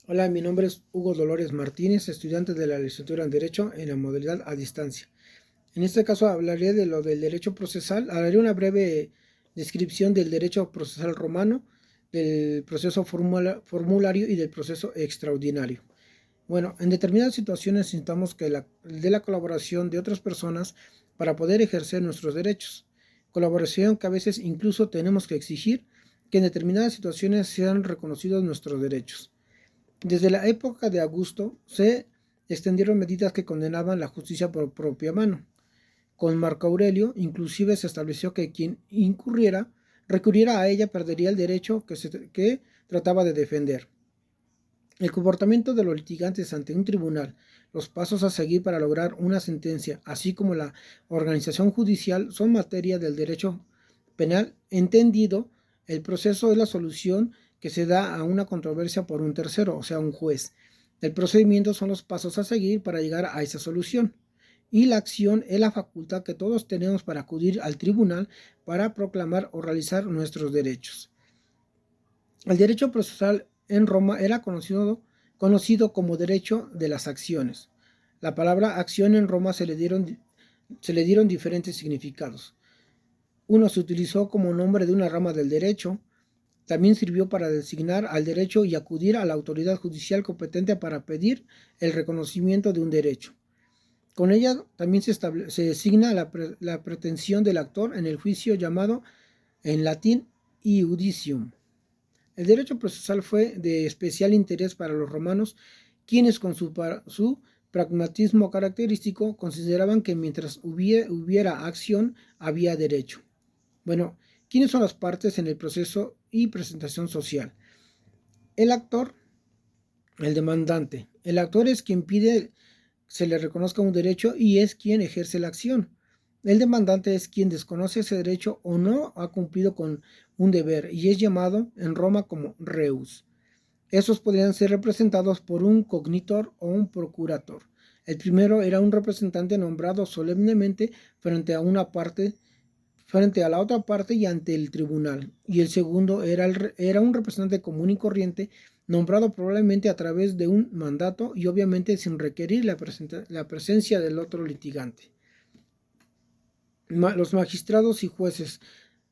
Hola, mi nombre es Hugo Dolores Martínez, estudiante de la licenciatura en Derecho en la modalidad a distancia. En este caso hablaré de lo del derecho procesal, haré una breve descripción del derecho procesal romano, del proceso formulario y del proceso extraordinario. Bueno, en determinadas situaciones necesitamos de la colaboración de otras personas para poder ejercer nuestros derechos. Colaboración que a veces incluso tenemos que exigir que en determinadas situaciones sean reconocidos nuestros derechos. Desde la época de Augusto se extendieron medidas que condenaban la justicia por propia mano. Con Marco Aurelio, inclusive se estableció que quien recurriera a ella perdería el derecho que trataba de defender. El comportamiento de los litigantes ante un tribunal, los pasos a seguir para lograr una sentencia, así como la organización judicial, son materia del derecho penal entendido. El proceso es la solución que se da a una controversia por un tercero, o sea, un juez. El procedimiento son los pasos a seguir para llegar a esa solución. Y la acción es la facultad que todos tenemos para acudir al tribunal para proclamar o realizar nuestros derechos. El derecho procesal en Roma era conocido como derecho de las acciones. La palabra acción en Roma se le dieron diferentes significados. Uno se utilizó como nombre de una rama del derecho. También sirvió para designar al derecho y acudir a la autoridad judicial competente para pedir el reconocimiento de un derecho. Con ella también se designa la pretensión del actor en el juicio llamado en latín iudicium. El derecho procesal fue de especial interés para los romanos, quienes con su pragmatismo característico consideraban que mientras hubiera acción, había derecho. Bueno, ¿quiénes son las partes en el proceso y presentación social? El actor, el demandante. El actor es quien pide se le reconozca un derecho y es quien ejerce la acción. El demandante es quien desconoce ese derecho o no ha cumplido con un deber y es llamado en Roma como reus. Esos podrían ser representados por un cognitor o un procurator. El primero era un representante nombrado solemnemente frente a la otra parte y ante el tribunal. Y el segundo era un representante común y corriente, nombrado probablemente a través de un mandato y obviamente sin requerir la presencia del otro litigante. Los magistrados y jueces.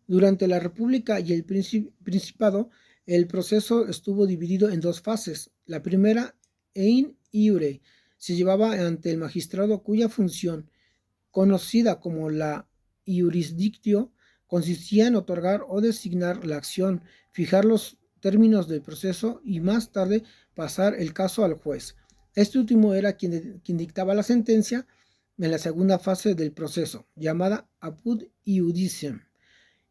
Durante la República y el Principado, el proceso estuvo dividido en dos fases. La primera, ein iure, se llevaba ante el magistrado cuya función, conocida como la jurisdictio, consistía en otorgar o designar la acción, fijar los términos del proceso y más tarde pasar el caso al juez. Este último era quien dictaba la sentencia en la segunda fase del proceso, llamada apud iudicium,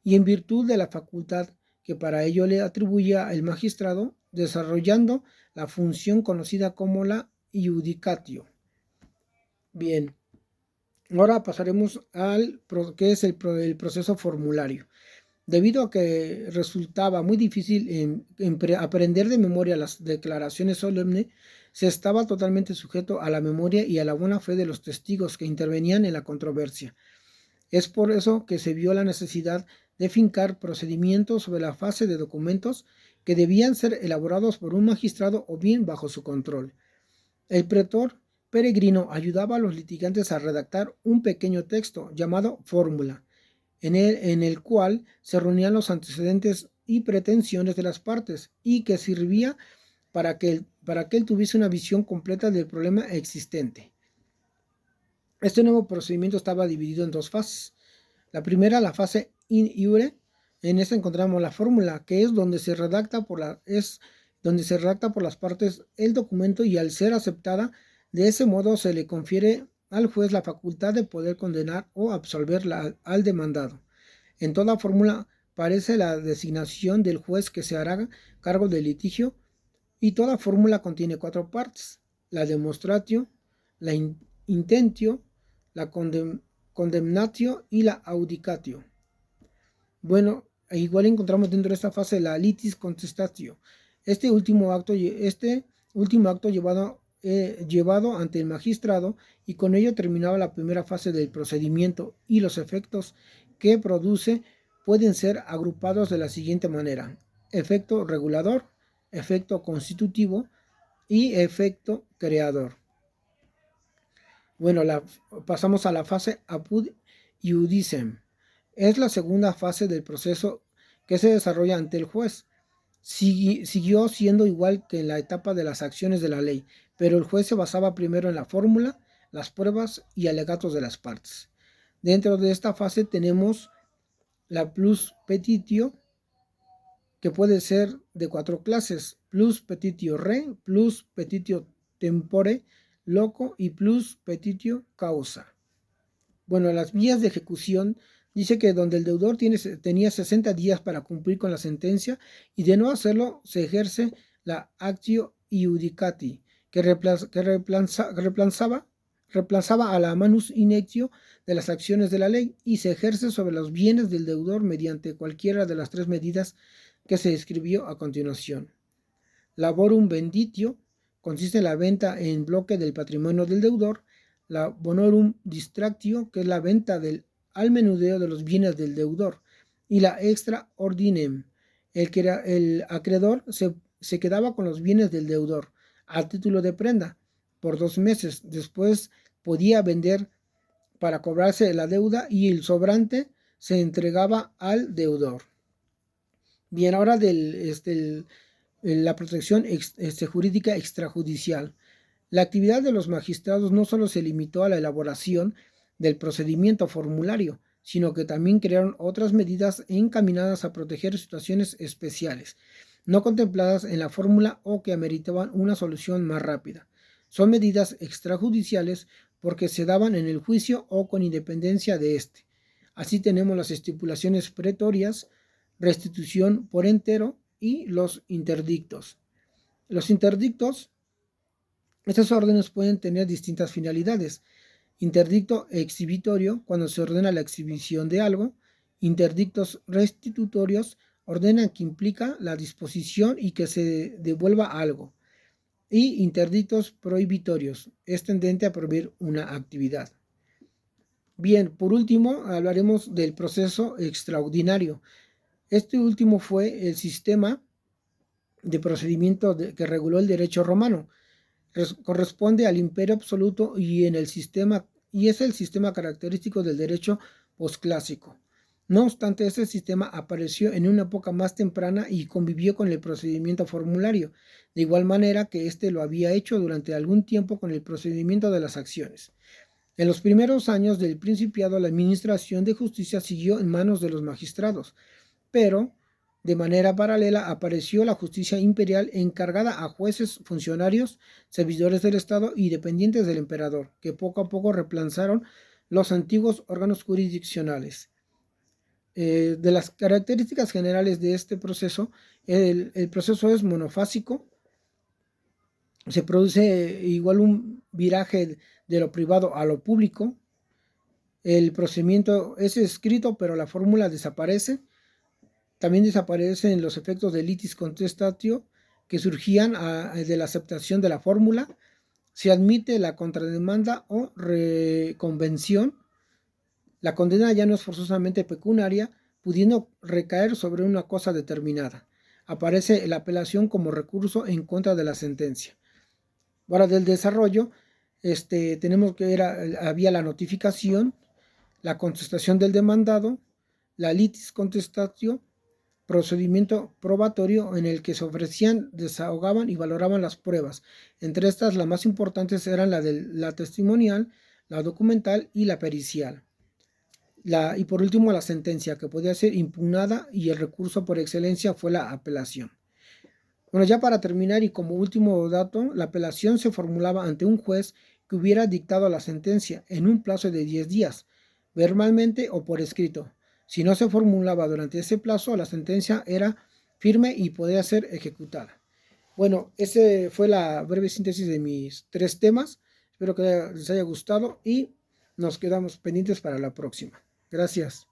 y en virtud de la facultad que para ello le atribuía el magistrado, desarrollando la función conocida como la iudicatio. Bien, ahora pasaremos al que es el proceso formulario. Debido a que resultaba muy difícil aprender de memoria las declaraciones solemnes, se estaba totalmente sujeto a la memoria y a la buena fe de los testigos que intervenían en la controversia. Es por eso que se vio la necesidad de fincar procedimientos sobre la fase de documentos que debían ser elaborados por un magistrado o bien bajo su control. El pretor peregrino ayudaba a los litigantes a redactar un pequeño texto llamado fórmula, en el cual se reunían los antecedentes y pretensiones de las partes y que servía para que él tuviese una visión completa del problema existente. Este nuevo procedimiento estaba dividido en dos fases. La primera, la fase in iure. En esta encontramos la fórmula, que es donde se redacta por las partes el documento, y al ser aceptada de ese modo se le confiere al juez la facultad de poder condenar o absolver al demandado. En toda fórmula aparece la designación del juez que se hará cargo del litigio, y toda fórmula contiene cuatro partes: la demonstratio, la intentio, la condemnatio y la audicatio. Bueno, igual encontramos dentro de esta fase la litis contestatio. Este último acto llevado ante el magistrado, y con ello terminaba la primera fase del procedimiento, y los efectos que produce pueden ser agrupados de la siguiente manera: efecto regulador, efecto constitutivo, y efecto creador. Bueno, pasamos a la fase apud iudicem. Es la segunda fase del proceso que se desarrolla ante el juez. Siguió siendo igual que en la etapa de las acciones de la ley, pero el juez se basaba primero en la fórmula, las pruebas y alegatos de las partes. Dentro de esta fase tenemos la plus petitio, que puede ser de 4 clases: plus petitio re, plus petitio tempore loco y plus petitio causa. Bueno, las vías de ejecución dice que donde el deudor tenía 60 días para cumplir con la sentencia, y de no hacerlo se ejerce la actio iudicati, que reemplazaba a la manus inectio de las acciones de la ley, y se ejerce sobre los bienes del deudor mediante cualquiera de las 3 medidas que se describió a continuación. Laborum venditio consiste en la venta en bloque del patrimonio del deudor. La bonorum distractio, que es la venta al menudeo de los bienes del deudor. Y la extra ordinem, el acreedor se quedaba con los bienes del deudor a título de prenda por 2 meses. Después podía vender para cobrarse la deuda y el sobrante se entregaba al deudor. Bien, ahora la protección jurídica extrajudicial. La actividad de los magistrados no solo se limitó a la elaboración del procedimiento formulario, sino que también crearon otras medidas encaminadas a proteger situaciones especiales, no contempladas en la fórmula o que ameritaban una solución más rápida. Son medidas extrajudiciales porque se daban en el juicio o con independencia de este. Así tenemos las estipulaciones pretorias, restitución por entero y los interdictos. Los interdictos, estas órdenes pueden tener distintas finalidades. Interdicto exhibitorio, cuando se ordena la exhibición de algo. Interdictos restitutorios, ordenan que implica la disposición y que se devuelva algo. Y interdictos prohibitorios, es tendente a prohibir una actividad. Bien, por último, hablaremos del proceso extraordinario. Este último fue el sistema de procedimiento que reguló el derecho romano. Corresponde al imperio absoluto y es el sistema característico del derecho posclásico. No obstante, este sistema apareció en una época más temprana y convivió con el procedimiento formulario, de igual manera que éste lo había hecho durante algún tiempo con el procedimiento de las acciones. En los primeros años del Principado, la administración de justicia siguió en manos de los magistrados, pero de manera paralela apareció la justicia imperial, encargada a jueces, funcionarios, servidores del Estado y dependientes del emperador, que poco a poco reemplazaron los antiguos órganos jurisdiccionales. De las características generales de este proceso, el proceso es monofásico. Se produce igual un viraje de lo privado a lo público. El procedimiento es escrito, pero la fórmula desaparece. También desaparecen los efectos de litis contestatio que surgían de la aceptación de la fórmula. Se admite la contrademanda o reconvención. La condena ya no es forzosamente pecuniaria, pudiendo recaer sobre una cosa determinada. Aparece la apelación como recurso en contra de la sentencia. Ahora, del desarrollo, tenemos que había la notificación, la contestación del demandado, la litis contestatio, procedimiento probatorio en el que se ofrecían, desahogaban y valoraban las pruebas. Entre estas, las más importantes eran la testimonial, la documental y la pericial. Y por último, la sentencia, que podía ser impugnada, y el recurso por excelencia fue la apelación. Bueno, ya para terminar y como último dato, la apelación se formulaba ante un juez que hubiera dictado la sentencia en un plazo de 10 días, verbalmente o por escrito. Si no se formulaba durante ese plazo, la sentencia era firme y podía ser ejecutada. Bueno, esa fue la breve síntesis de mis 3 temas. Espero que les haya gustado y nos quedamos pendientes para la próxima. Gracias.